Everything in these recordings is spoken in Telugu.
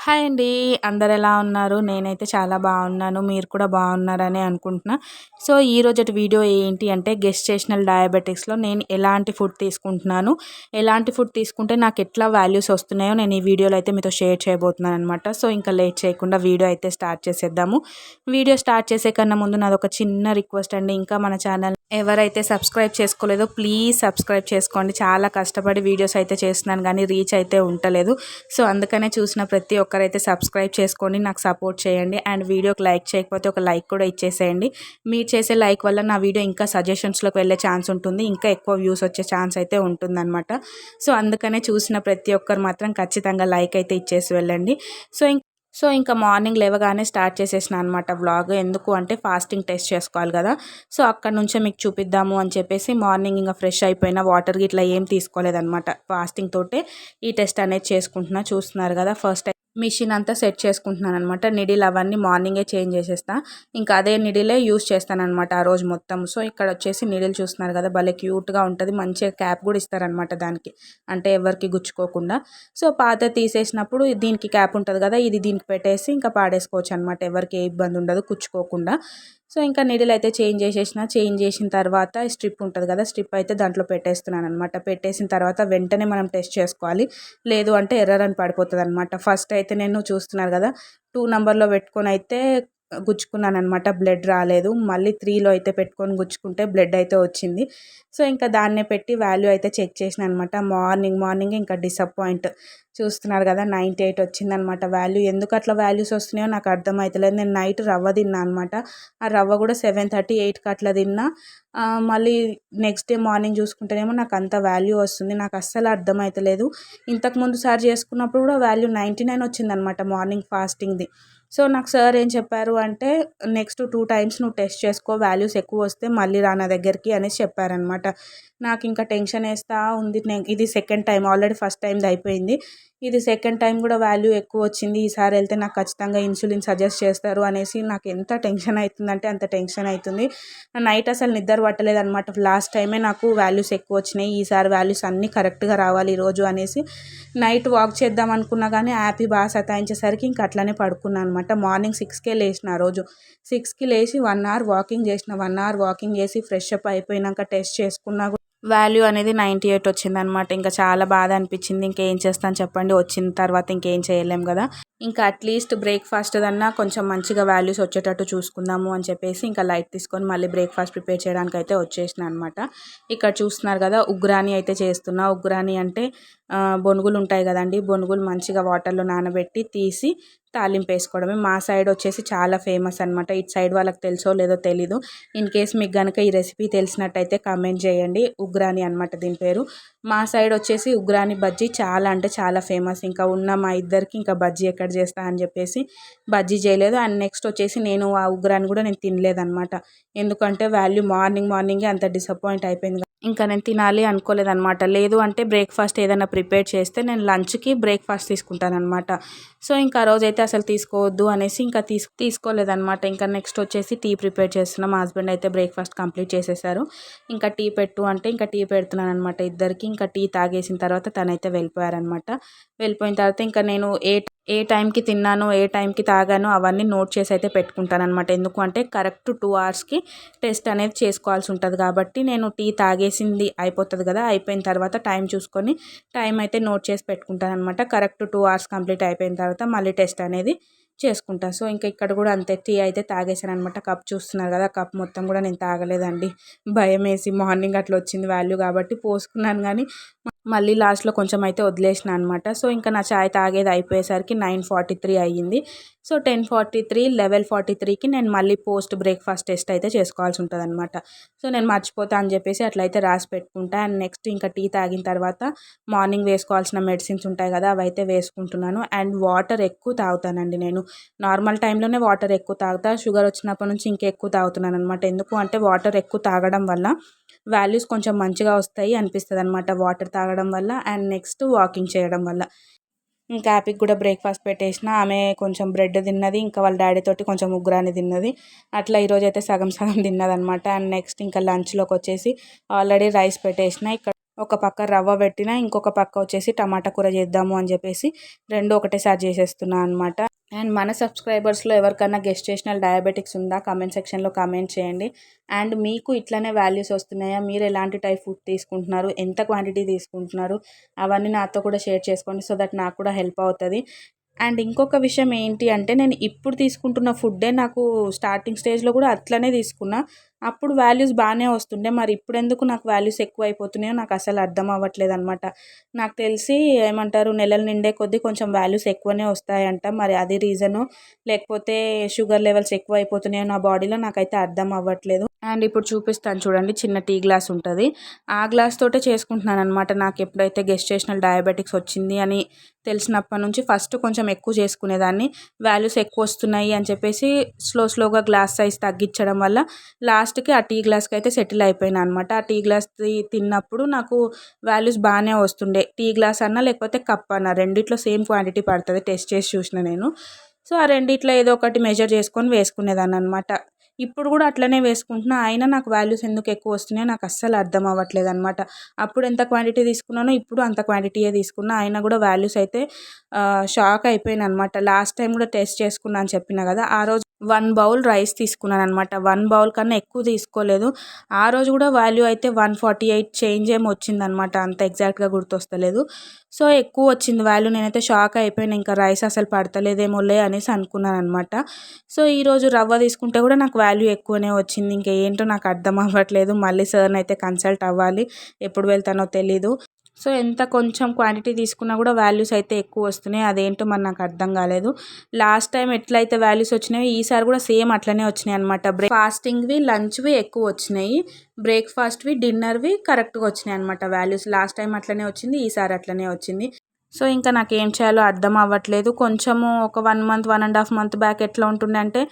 హాయ్ అండి. అందరు ఎలా ఉన్నారు? నేనైతే చాలా బాగున్నాను. మీరు కూడా బాగున్నారని అనుకుంటున్నా. సో, ఈరోజటి వీడియో ఏంటి అంటే గెస్టేషనల్ డయాబెటిక్స్‌లో నేను ఎలాంటి ఫుడ్ తీసుకుంటున్నాను, ఎలాంటి ఫుడ్ తీసుకుంటే నాకు ఎట్లా వాల్యూస్ వస్తున్నాయో నేను ఈ వీడియోలో అయితే మీతో షేర్ చేయబోతున్నాను అనమాట. సో, ఇంకా లేట్ చేయకుండా వీడియో అయితే స్టార్ట్ చేసేద్దాము. వీడియో స్టార్ట్ చేసే కన్నా ముందు నాదొక చిన్న రిక్వెస్ట్ అండి. ఇంకా మన ఛానల్ ఎవరైతే సబ్స్క్రైబ్ చేసుకోలేదో ప్లీజ్ సబ్స్క్రైబ్ చేసుకోండి. చాలా కష్టపడి వీడియోస్ అయితే చేస్తున్నాను కానీ రీచ్ అయితే ఉండలేదు. సో, అందుకనే చూసిన ప్రతి ఒక్కరైతే సబ్స్క్రైబ్ చేసుకోండి, నాకు సపోర్ట్ చేయండి. అండ్ వీడియోకి లైక్ చేయకపోతే ఒక లైక్ కూడా ఇచ్చేసేయండి. మీరు చేసే లైక్ వల్ల నా వీడియో ఇంకా సజెషన్స్లోకి వెళ్ళే ఛాన్స్ ఉంటుంది, ఇంకా ఎక్కువ వ్యూస్ వచ్చే ఛాన్స్ అయితే ఉంటుందన్నమాట. సో, అందుకనే చూసిన ప్రతి ఒక్కరు మాత్రం ఖచ్చితంగా లైక్ అయితే ఇచ్చేసి వెళ్ళండి. సో ఇంకా మార్నింగ్ లేవగానే స్టార్ట్ చేసేసిన అనమాట వ్లాగ్. ఎందుకు అంటే ఫాస్టింగ్ టెస్ట్ చేసుకోవాలి కదా. సో అక్కడ నుంచే మీకు చూపిద్దాము అని చెప్పేసి మార్నింగ్ ఇంకా ఫ్రెష్ అయిపోయిన వాటర్ ఇట్లా ఏం తీసుకోలేదన్నమాట. ఫాస్టింగ్ తోటే ఈ టెస్ట్ అనేది చేసుకుంటున్నా. చూస్తున్నారు కదా, ఫస్ట్ మిషన్ అంతా సెట్ చేసుకుంటున్నాను అనమాట. నిడిల్ అవన్నీ మార్నింగే చేంజ్ చేసేస్తా. ఇంకా అదే నిడిలే యూస్ చేస్తానమాట ఆ రోజు మొత్తం. సో ఇక్కడ వచ్చేసి నిడిల్ చూస్తున్నారు కదా, భలే క్యూట్గా ఉంటుంది. మంచిగా క్యాప్ కూడా ఇస్తారనమాట దానికి, అంటే ఎవరికి గుచ్చుకోకుండా. సో పాత తీసేసినప్పుడు దీనికి క్యాప్ ఉంటుంది కదా, ఇది దీనికి పెట్టేసి ఇంకా పాడేసుకోవచ్చు అనమాట. ఎవరికి ఏ ఇబ్బంది ఉండదు కుచ్చుకోకుండా. సో ఇంకా నిడిల్ అయితే చేంజ్ చేసిన తర్వాత స్ట్రిప్ ఉంటుంది కదా, స్ట్రిప్ అయితే దాంట్లో పెట్టేస్తున్నాను అనమాట. పెట్టేసిన తర్వాత వెంటనే మనం టెస్ట్ చేసుకోవాలి, లేదు అంటే ఎర్రర్ అని పడిపోతుంది అనమాట. ఫస్ట్ అయితే నేను చూస్తున్నారు కదా 2 నెంబర్లో పెట్టుకొని అయితే గుచ్చుకున్నాను అనమాట. బ్లడ్ రాలేదు. మళ్ళీ 3లో అయితే పెట్టుకొని గుచ్చుకుంటే బ్లడ్ అయితే వచ్చింది. సో ఇంకా దాన్నే పెట్టి వాల్యూ అయితే చెక్ చేసిన అనమాట. మార్నింగ్ ఇంకా డిసప్పాయింట్. చూస్తున్నారు కదా 98 వచ్చిందనమాట వాల్యూ. ఎందుకు అట్లా వాల్యూస్ వస్తున్నాయో నాకు అర్థమవుతలేదు. నేను నైట్ రవ్వ తిన్నా అనమాట. ఆ రవ్వ కూడా 7:30, 8కి అట్లా తిన్నా. మళ్ళీ నెక్స్ట్ డే మార్నింగ్ చూసుకుంటేనేమో నాకు అంత వాల్యూ వస్తుంది. నాకు అస్సలు అర్థమవుతలేదు. ఇంతకుముందు సారి చేసుకున్నప్పుడు కూడా వాల్యూ 99 వచ్చిందనమాట మార్నింగ్ ఫాస్టింగ్ది. సో నాకు సార్ ఏం చెప్పారు అంటే, నెక్స్ట్ 2 టైమ్స్ నువ్వు టెస్ట్ చేసుకో, వాల్యూస్ ఎక్కువ వస్తే మళ్ళీ రా నా దగ్గరికి అనేసి చెప్పారనమాట. నాకు ఇంకా టెన్షన్ వేస్తూ ఉంది. ఇది సెకండ్ టైం, ఆల్రెడీ ఫస్ట్ టైంది అయిపోయింది. ఇది సెకండ్ టైం కూడా వాల్యూ ఎక్కువ వచ్చింది. ఈసారి వెళ్తే నాకు ఖచ్చితంగా ఇన్సులిన్ సజెస్ట్ చేస్తారు అనేసి నాకు ఎంత టెన్షన్ అవుతుందంటే అంత టెన్షన్ అవుతుంది. నైట్ అసలు నిద్ర పట్టలేదు అనమాట. లాస్ట్ టైమే నాకు వాల్యూస్ ఎక్కువ వచ్చినాయి, ఈసారి వాల్యూస్ అన్నీ కరెక్ట్గా రావాలి ఈరోజు అనేసి నైట్ వాక్ చేద్దాం అనుకున్నా కానీ యాపీ బాగా సతాయించేసరికి ఇంక అట్లనే పడుకున్నాను అనమాట. మార్నింగ్ 6కే లేచిన ఆ రోజు. 6కి లేచి 1 అవర్ వాకింగ్ చేసిన. 1 అవర్ వాకింగ్ చేసి ఫ్రెష్ అప్ అయిపోయినాక టెస్ట్ చేసుకున్నా వాల్యూ అనేది 98 వచ్చిందనమాట. ఇంకా చాలా బాధ అనిపించింది. ఇంకేం చేస్తాను చెప్పండి, వచ్చిన తర్వాత ఇంకేం చేయలేం కదా. ఇంకా అట్లీస్ట్ బ్రేక్ఫాస్ట్ దన్నా కొంచెం మంచిగా వాల్యూస్ వచ్చేటట్టు చూసుకుందాము అని చెప్పేసి ఇంకా లైట్ తీసుకొని మళ్ళీ బ్రేక్ఫాస్ట్ ప్రిపేర్ చేయడానికి అయితే వచ్చేసిన అనమాట. ఇక్కడ చూస్తున్నారు కదా, ఉగ్రాని అయితే చేస్తున్నా. ఉగ్రాని అంటే బొనుగులు ఉంటాయి కదండి, బొనుగులు మంచిగా వాటర్లో నానబెట్టి తీసి తాలింపు వేసుకోవడమే. మా సైడ్ వచ్చేసి చాలా ఫేమస్ అనమాట. ఇటు సైడ్ వాళ్ళకి తెలుసో లేదో తెలీదు. ఇన్ కేస్ మీకు కనుక ఈ రెసిపీ తెలిసినట్టయితే కామెంట్ చేయండి. ఉగ్రాని అనమాట దీని పేరు. మా సైడ్ వచ్చేసి ఉగ్రాని బజ్జీ చాలా అంటే చాలా ఫేమస్. ఇంకా ఉన్న మా ఇద్దరికి ఇంకా బజ్జీ ఎక్కడ చేస్తా అని చెప్పేసి బజ్జీ చేయలేదు. అండ్ నెక్స్ట్ వచ్చేసి నేను ఆ ఉగ్రాని కూడా నేను తినలేదన్నమాట. ఎందుకంటే వాల్యూ మార్నింగే అంత డిసప్పాయింట్ అయిపోయింది. ఇంకా నేను తినాలి అనుకోలేదన్నమాట. లేదు అంటే బ్రేక్ఫాస్ట్ ఏదైనా ప్రిపేర్ చేస్తే నేను లంచ్కి బ్రేక్ఫాస్ట్ తీసుకుంటానమాట. సో ఇంకా ఆ రోజైతే అసలు తీసుకోవద్దు అనేసి ఇంకా తీసుకోలేదన్నమాట. ఇంకా నెక్స్ట్ వచ్చేసి టీ ప్రిపేర్ చేస్తున్నాం. మా హస్బెండ్ అయితే బ్రేక్ఫాస్ట్ కంప్లీట్ చేసేసారు. ఇంకా టీ పెట్టు అంటే ఇంకా టీ పెడుతున్నాను అనమాట ఇద్దరికి. ఇంకా టీ తాగేసిన తర్వాత తనైతే వెళ్ళిపోయారనమాట. వెళ్ళిపోయిన తర్వాత ఇంకా నేను ఏ టైంకి తిన్నానో ఏ టైంకి తాగానో అవన్నీ నోట్ చేసి అయితే పెట్టుకుంటానమాట. ఎందుకు అంటే కరెక్ట్ 2 అవర్స్కి టెస్ట్ అనేది చేసుకోవాల్సి ఉంటుంది కాబట్టి నేను టీ తాగేసింది అయిపోతుంది కదా, అయిపోయిన తర్వాత టైం చూసుకొని టైం అయితే నోట్ చేసి పెట్టుకుంటాను అనమాట. కరెక్ట్ 2 అవర్స్ కంప్లీట్ అయిపోయిన తర్వాత మళ్ళీ టెస్ట్ అనేది చేసుకుంటా. సో ఇంకా ఇక్కడ కూడా అంతే, టీ అయితే తాగేసాను అనమాట. కప్ చూస్తున్నారు కదా, కప్ మొత్తం కూడా నేను తాగలేదండి. భయం వేసి మార్నింగ్ అట్లా వచ్చింది వాల్యూ కాబట్టి పోసుకున్నాను కానీ మళ్ళీ లాస్ట్లో కొంచెం అయితే వదిలేసిన అనమాట. సో ఇంకా నా చాయ్ తాగేది అయిపోయేసరికి 9:43 అయ్యింది. సో 10:43, 11:43కి నేను మళ్ళీ పోస్ట్ బ్రేక్ఫాస్ట్ టెస్ట్ అయితే చేసుకోవాల్సి ఉంటుంది అనమాట. సో నేను మర్చిపోతా అని చెప్పేసి అట్లయితే రాసి పెట్టుకుంటా. అండ్ నెక్స్ట్ ఇంకా టీ తాగిన తర్వాత మార్నింగ్ వేసుకోవాల్సిన మెడిసిన్స్ ఉంటాయి కదా, అవి అయితే వేసుకుంటున్నాను. అండ్ వాటర్ ఎక్కువ తాగుతానండి నేను. నార్మల్ టైంలోనే వాటర్ ఎక్కువ తాగుతా. షుగర్ వచ్చినప్పటి నుంచి ఇంకా ఎక్కువ తాగుతున్నాను అనమాట. ఎందుకు అంటే వాటర్ ఎక్కువ తాగడం వల్ల వాల్యూస్ కొంచెం మంచిగా వస్తాయి అనిపిస్తుంది అనమాట, వాటర్ తాగడం వల్ల. అండ్ నెక్స్ట్ వాకింగ్ చేయడం వల్ల. ఇంకా హ్యాపీకి కూడా బ్రేక్ఫాస్ట్ పెట్టేసిన. ఆమె కొంచెం బ్రెడ్ తిన్నది, ఇంకా వాళ్ళ డాడీ తోటి కొంచెం ఉగ్రాని తిన్నది. అట్లా ఈరోజు అయితే సగం సగం తిన్నదనమాట. అండ్ నెక్స్ట్ ఇంకా లంచ్లోకి వచ్చేసి ఆల్రెడీ రైస్ పెట్టేసిన. ఇక్కడ ఒక పక్క రవ్వ పెట్టిన, ఇంకొక పక్క వచ్చేసి టమాటా కూర చేద్దాము అని చెప్పేసి 2 ఒకటేసారి చేసేస్తున్నాను అనమాట. అండ్ మన సబ్స్క్రైబర్స్లో ఎవరికైనా గెస్టేషనల్ డయాబెటిక్స్ ఉందా కామెంట్ సెక్షన్లో కామెంట్ చేయండి. అండ్ మీకు ఇట్లనే వాల్యూస్ వస్తున్నాయా, మీరు ఎలాంటి టైప్ ఫుడ్ తీసుకుంటున్నారు, ఎంత క్వాంటిటీ తీసుకుంటున్నారు, అవన్నీ నాతో కూడా షేర్ చేసుకోండి. సో దట్ నాకు కూడా హెల్ప్ అవుతుంది. అండ్ ఇంకొక విషయం ఏంటి అంటే, నేను ఇప్పుడు తీసుకుంటున్న ఫుడ్డే నాకు స్టార్టింగ్ స్టేజ్లో కూడా అట్లనే తీసుకున్నా. అప్పుడు వాల్యూస్ బాగానే వస్తుండే, మరి ఇప్పుడెందుకు నాకు వాల్యూస్ ఎక్కువ అయిపోతున్నాయో నాకు అసలు అర్థం అవ్వట్లేదు అనమాట. నాకు తెలిసి ఏమంటారు, నెలలు నిండే కొద్దీ కొంచెం వాల్యూస్ ఎక్కువనే వస్తాయంట. మరి అది రీజను, లేకపోతే షుగర్ లెవెల్స్ ఎక్కువ అయిపోతున్నాయో నా బాడీలో, నాకైతే అర్థం అవ్వట్లేదు. అండ్ ఇప్పుడు చూపిస్తాను చూడండి, చిన్న టీ గ్లాస్ ఉంటుంది, ఆ గ్లాస్ తోటే చేసుకుంటున్నాను అనమాట. నాకు ఎప్పుడైతే గెస్టేషనల్ డయాబెటిక్స్ వచ్చింది అని తెలిసినప్పటి నుంచి ఫస్ట్ కొంచెం ఎక్కువ చేసుకునేదాన్ని. వాల్యూస్ ఎక్కువ వస్తున్నాయి అని చెప్పేసి స్లోగా గ్లాస్ సైజ్ తగ్గించడం వల్ల లాస్ట్కి ఆ టీ గ్లాస్కి అయితే సెటిల్ అయిపోయినా అనమాట. ఆ టీ గ్లాస్ తిన్నప్పుడు నాకు వాల్యూస్ బాగానే వస్తుండే. టీ గ్లాస్ అన్నా లేకపోతే కప్ అన్నా, రెండిట్లో సేమ్ క్వాంటిటీ పడుతుంది, టెస్ట్ చేసి చూసిన నేను. సో ఆ రెండిట్లో ఏదో ఒకటి మెజర్ చేసుకొని వేసుకునేదాన్ని అనమాట. ఇప్పుడు కూడా అట్లనే వేసుకుంటున్నా, అయినా నాకు వాల్యూస్ ఎందుకు ఎక్కువ వస్తున్నాయో నాకు అస్సలు అర్థం అవ్వట్లేదు అనమాట. అప్పుడు ఎంత క్వాంటిటీ తీసుకున్నానో ఇప్పుడు అంత క్వాంటిటీయే తీసుకున్నా, అయినా కూడా వాల్యూస్ అయితే షాక్ అయిపోయాను అనమాట. లాస్ట్ టైం కూడా టెస్ట్ చేసుకున్నా అని చెప్పిన కదా, ఆ రోజు 1 బౌల్ రైస్ తీసుకున్నాను అనమాట. 1 బౌల్ కన్నా ఎక్కువ తీసుకోలేదు. ఆ రోజు కూడా వాల్యూ అయితే 148 చేంజ్ ఏమో వచ్చిందనమాట, అంత ఎగ్జాక్ట్గా గుర్తొస్తలేదు. సో ఎక్కువ వచ్చింది వాల్యూ. నేనైతే షాక్ అయిపోయాను, ఇంకా రైస్ అసలు పడతలేదేమోలే అనేసి అనుకున్నాను అనమాట. సో ఈరోజు రవ్వ తీసుకుంటే కూడా నాకు వాల్యూ ఎక్కువనే వచ్చింది. ఇంకేంటో నాకు అర్థం అవ్వట్లేదు. మళ్ళీ సార్ని అయితే కన్సల్ట్ అవ్వాలి, ఎప్పుడు వెళ్తానో తెలీదు. సో ఎంత కొంచెం క్వాంటిటీ తీసుకున్నా కూడా వాల్యూస్ అయితే ఎక్కువ వస్తున్నాయి, అదేంటో మరి నాకు అర్థం కాలేదు. లాస్ట్ టైం ఎట్లయితే వాల్యూస్ వచ్చినాయో ఈసారి కూడా సేమ్ అట్లనే వచ్చినాయి అనమాట. ఫాస్టింగ్వి లంచ్వి ఎక్కువ వచ్చినాయి, బ్రేక్ఫాస్ట్వి డిన్నర్వి కరెక్ట్గా వచ్చినాయి అనమాట వాల్యూస్. లాస్ట్ టైం అట్లనే వచ్చింది, ఈసారి అట్లనే వచ్చింది. సో ఇంకా నాకేం చేయాలో అర్థం అవ్వట్లేదు. కొంచెము ఒక 1 మంత్ 1.5 మంత్ బ్యాక్ ఎట్లా ఉంటుండే అంటే,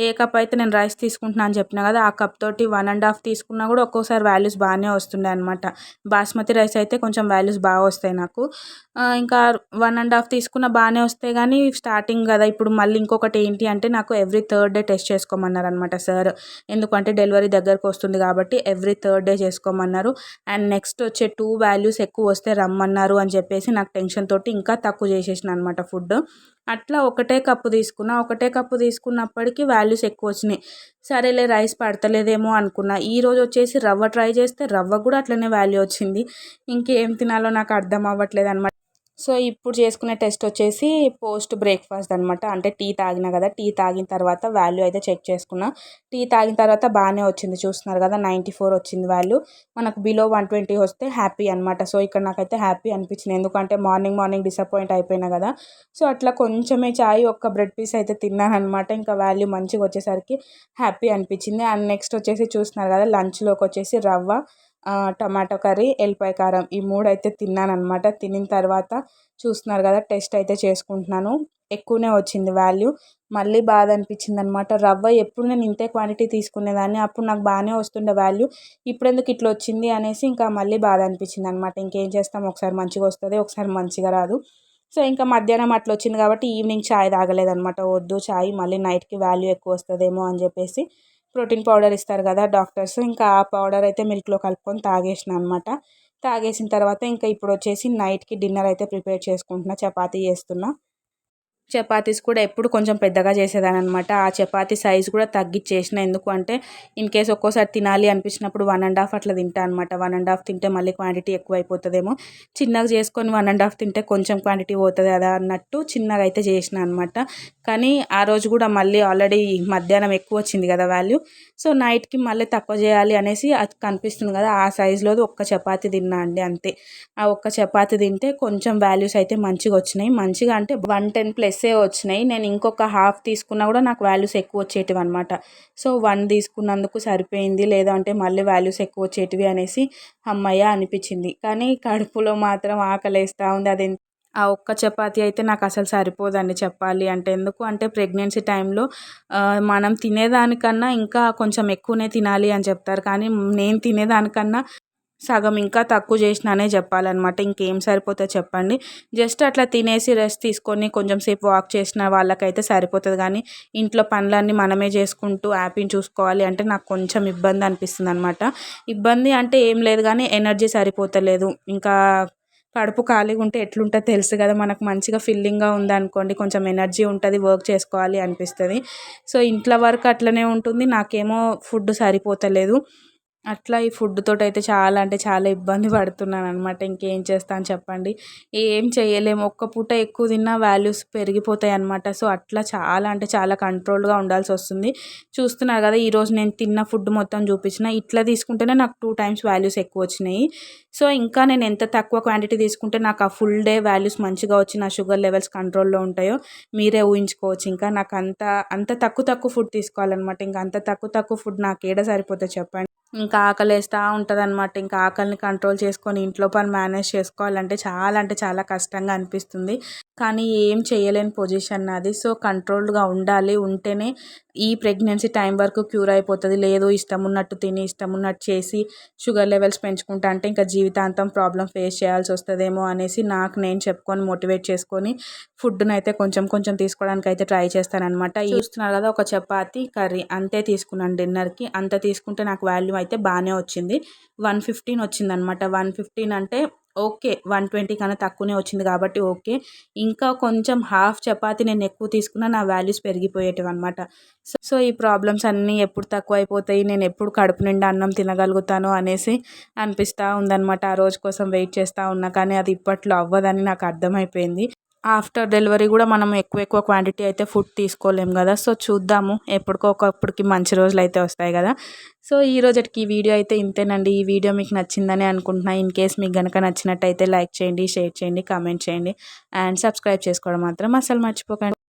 ఏ కప్ అయితే నేను రైస్ తీసుకుంటున్నా అని చెప్పిన కదా, ఆ కప్ తోటి 1.5 తీసుకున్నా కూడా ఒక్కోసారి వాల్యూస్ బాగానే వస్తుండే అనమాట. బాస్మతి రైస్ అయితే కొంచెం వాల్యూస్ బాగా వస్తాయి నాకు. ఇంకా 1.5 తీసుకున్న బాగానే వస్తాయి, కానీ స్టార్టింగ్ కదా. ఇప్పుడు మళ్ళీ ఇంకొకటి ఏంటి అంటే, నాకు ఎవ్రీ థర్డ్ డే టెస్ట్ చేసుకోమన్నారు అనమాట సార్. ఎందుకంటే డెలివరీ దగ్గరకు వస్తుంది కాబట్టి ఎవ్రీ థర్డ్ డే చేసుకోమన్నారు. అండ్ నెక్స్ట్ వచ్చే 2 వాల్యూస్ ఎక్కువ వస్తే రమ్మన్నారు అని చెప్పేసి నాకు టెన్షన్ తోటి ఇంకా తక్కువ చేసేసిన అనమాట ఫుడ్. అట్లా ఒకటే కప్పు తీసుకున్నప్పటికీ వాల్యూస్ ఎక్కువ వచ్చినాయి. సరేలే రైస్ పడతలేదేమో అనుకున్నా. ఈరోజు వచ్చేసి రవ్వ ట్రై చేస్తే రవ్వ కూడా అట్లనే వాల్యూ వచ్చింది. ఇంకేం తినాలో నాకు అర్థం అవ్వట్లేదు అనమాట. సో ఇప్పుడు చేసుకునే టెస్ట్ వచ్చేసి పోస్ట్ బ్రేక్ఫాస్ట్ అనమాట. అంటే టీ తాగిన కదా, టీ తాగిన తర్వాత వాల్యూ అయితే చెక్ చేసుకున్నా. టీ తాగిన తర్వాత బాగానే వచ్చింది, చూస్తున్నారు కదా 94 వచ్చింది వాల్యూ. మనకు బిలో 120 వస్తే హ్యాపీ అనమాట. సో ఇక్కడ నాకైతే హ్యాపీ అనిపించింది, ఎందుకంటే మార్నింగ్ డిసప్పాయింట్ అయిపోయినా కదా. సో అట్లా కొంచెమే చాయ్, ఒక్క బ్రెడ్ పీస్ అయితే తిన్నాను అనమాట. ఇంకా వాల్యూ మంచిగా వచ్చేసరికి హ్యాపీ అనిపించింది. అండ్ నెక్స్ట్ వచ్చేసి చూస్తున్నారు కదా, లంచ్లోకి వచ్చేసి రవ్వ, టమాటో కర్రీ, ఎల్లిపాయ కారం, ఈ 3 అయితే తిన్నాను అనమాట. తినిన తర్వాత చూస్తున్నారు కదా, టెస్ట్ అయితే చేసుకుంటున్నాను. ఎక్కువనే వచ్చింది వాల్యూ. మళ్ళీ బాధ అనిపించింది అనమాట. రవ్వ ఎప్పుడు నేను ఇంతే క్వాంటిటీ తీసుకునేదాన్ని, అప్పుడు నాకు బాగానే వస్తుండే వాల్యూ, ఇప్పుడు ఎందుకు ఇట్లా వచ్చింది అనేసి ఇంకా మళ్ళీ బాధ అనిపించింది అనమాట. ఇంకేం చేస్తాం, ఒకసారి మంచిగా వస్తుంది, ఒకసారి మంచిగా రాదు. సో ఇంకా మధ్యాహ్నం అట్లా వచ్చింది కాబట్టి ఈవినింగ్ చాయ్ తాగలేదనమాట. వద్దు చాయ్, మళ్ళీ నైట్కి వాల్యూ ఎక్కువ వస్తుందేమో అని చెప్పేసి ప్రోటీన్ పౌడర్ ఇస్తారు కదా డాక్టర్స్, ఇంకా ఆ పౌడర్ అయితే మిల్క్లో కలుపుకొని తాగేసిన అనమాట. తాగేసిన తర్వాత ఇంకా ఇప్పుడు వచ్చేసి నైట్కి డిన్నర్ అయితే ప్రిపేర్ చేసుకుంటున్నా. చపాతీ చేస్తున్నా. చపాతీస్ కూడా ఎప్పుడు కొంచెం పెద్దగా చేసేదాన్ని అనమాట. ఆ చపాతీ సైజ్ కూడా తగ్గించేసిన, ఎందుకు అంటే ఇన్ కేస్ ఒక్కోసారి తినాలి అనిపించినప్పుడు 1.5 అట్లా తింటా అనమాట. 1.5 తింటే మళ్ళీ క్వాంటిటీ ఎక్కువ అయిపోతుందేమో, చిన్నగా చేసుకొని 1.5 తింటే కొంచెం క్వాంటిటీ పోతుంది కదా అన్నట్టు చిన్నగా అయితే చేసిన అనమాట. కానీ ఆ రోజు కూడా మళ్ళీ ఆల్రెడీ మధ్యాహ్నం ఎక్కువ వచ్చింది కదా వాల్యూ. సో నైట్కి మళ్ళీ తక్కువ చేయాలి అనేసి అది కనిపిస్తుంది కదా, ఆ సైజులో ఒక్క చపాతీ తిన్నా అండి, అంతే. ఆ ఒక్క చపాతీ తింటే కొంచెం వాల్యూస్ అయితే మంచిగా వచ్చినాయి. మంచిగా అంటే 110 ప్లస్సే వచ్చినాయి. నేను ఇంకొక హాఫ్ తీసుకున్నా కూడా నాకు వాల్యూస్ ఎక్కువ వచ్చేటివి అనమాట. సో 1 తీసుకున్నందుకు సరిపోయింది, లేదంటే మళ్ళీ వాల్యూస్ ఎక్కువ వచ్చేటివి అనేసి అమ్మయ్య అనిపించింది. కానీ కడుపులో మాత్రం ఆకలేస్తూ ఉంది. ఆ ఒక్క చపాతీ అయితే నాకు అసలు సరిపోదండి చెప్పాలి అంటే. ఎందుకు అంటే ప్రెగ్నెన్సీ టైంలో మనం తినేదానికన్నా ఇంకా కొంచెం ఎక్కువనే తినాలి అని చెప్తారు, కానీ నేను తినేదానికన్నా సగం ఇంకా తక్కువ చేసినానే చెప్పాలన్నమాట. ఇంకేం సరిపోతుంది చెప్పండి. జస్ట్ అట్లా తినేసి రెస్ట్ తీసుకొని కొంచెం సేపు వాక్ చేసిన వాళ్ళకైతే సరిపోతుంది. కానీ ఇంట్లో పనులన్నీ మనమే చేసుకుంటూ యాపీని చూసుకోవాలి అంటే నాకు కొంచెం ఇబ్బంది అనిపిస్తుంది అనమాట. ఇబ్బంది అంటే ఏం లేదు కానీ ఎనర్జీ సరిపోతలేదు. ఇంకా కడుపు ఖాళీగా ఉంటే ఎట్లుంటుందో తెలుసు కదా, మనకు మంచిగా ఫిల్లింగ్గా ఉందనుకోండి కొంచెం ఎనర్జీ ఉంటుంది, వర్క్ చేసుకోవాలి అనిపిస్తుంది. సో ఇంట్లో వర్క్ అట్లనే ఉంటుంది, నాకేమో ఫుడ్ సరిపోతలేదు. అట్లా ఈ ఫుడ్ తోటి అయితే చాలా అంటే చాలా ఇబ్బంది పడుతున్నాను అనమాట. ఇంకేం చేస్తాను చెప్పండి. ఏం చేయలేము. ఒక్క పూట ఎక్కువ తిన్నా వాల్యూస్ పెరిగిపోతాయి అనమాట. సో అట్లా చాలా అంటే చాలా కంట్రోల్గా ఉండాల్సి వస్తుంది. చూస్తున్నారు కదా, ఈరోజు నేను తిన్న ఫుడ్ మొత్తం చూపించిన. ఇట్లా తీసుకుంటేనే నాకు 2 టైమ్స్ వాల్యూస్ ఎక్కువ వచ్చినాయి. సో ఇంకా నేను ఎంత తక్కువ క్వాంటిటీ తీసుకుంటే నాకు ఆ ఫుల్ డే వాల్యూస్ మంచిగా వచ్చి నా షుగర్ లెవెల్స్ కంట్రోల్లో ఉంటాయో మీరే ఊహించుకోవచ్చు. ఇంకా నాకు అంత తక్కువ ఫుడ్ తీసుకోవాలన్నమాట. ఇంకా అంత తక్కువ ఫుడ్ నాకు ఏడ సరిపోతుంది చెప్పండి. ఇంకా ఆకలేస్తూ ఉంటుందన్నమాట. ఇంకా ఆకలిని కంట్రోల్ చేసుకొని ఇంట్లో పని మేనేజ్ చేసుకోవాలంటే చాలా అంటే చాలా కష్టంగా అనిపిస్తుంది. కానీ ఏం చేయలేని పొజిషన్ నాది. సో కంట్రోల్డ్గా ఉండాలి. ఉంటేనే ఈ ప్రెగ్నెన్సీ టైం వరకు క్యూర్ అయిపోతుంది. లేదు ఇష్టం ఉన్నట్టు తిని ఇష్టం ఉన్నట్టు చేసి షుగర్ లెవెల్స్ పెంచుకుంటా అంటే ఇంకా జీవితాంతం ప్రాబ్లం ఫేస్ చేయాల్సి వస్తుందేమో అనేసి నాకు నేను చెప్పుకొని మోటివేట్ చేసుకొని ఫుడ్ని అయితే కొంచెం తీసుకోవడానికి అయితే ట్రై చేస్తానన్నమాట. చూస్తున్నారు కదా, ఒక చపాతి కర్రీ అంతే తీసుకున్నాను డిన్నర్కి. అంత తీసుకుంటే నాకు వాల్యూ అయితే బాగానే వచ్చింది. 115 వచ్చిందనమాట. 115 అంటే ఓకే, 120 కన్నా తక్కువనే వచ్చింది కాబట్టి ఓకే. ఇంకా కొంచెం హాఫ్ చపాతీ నేను ఎక్కువ తీసుకున్నా నా వాల్యూస్ పెరిగిపోయేటివి అనమాట. సో ఈ ప్రాబ్లమ్స్ అన్నీ ఎప్పుడు తక్కువ అయిపోతాయి, నేను ఎప్పుడు కడుపు నిండా అన్నం తినగలుగుతాను అనేసి అనిపిస్తూ ఉందన్నమాట. ఆ రోజు కోసం వెయిట్ చేస్తూ ఉన్నా కానీ అది ఇప్పట్లో అవ్వదని నాకు అర్థమైపోయింది. ఆఫ్టర్ డెలివరీ కూడా మనం ఎక్కువ క్వాంటిటీ అయితే ఫుడ్ తీసుకోలేము కదా. సో చూద్దాము, ఎప్పటికప్పటికి మంచి రోజులు అయితే వస్తాయి కదా. సో ఈ రోజుకి ఈ వీడియో అయితే ఇంతేనండి. ఈ వీడియో మీకు నచ్చిందని అనుకుంటున్నా. ఇన్ కేస్ మీకు కనుక నచ్చినట్టయితే లైక్ చేయండి, షేర్ చేయండి, కామెంట్ చేయండి అండ్ సబ్స్క్రైబ్ చేసుకోవడం మాత్రం అసలు మర్చిపోకండి.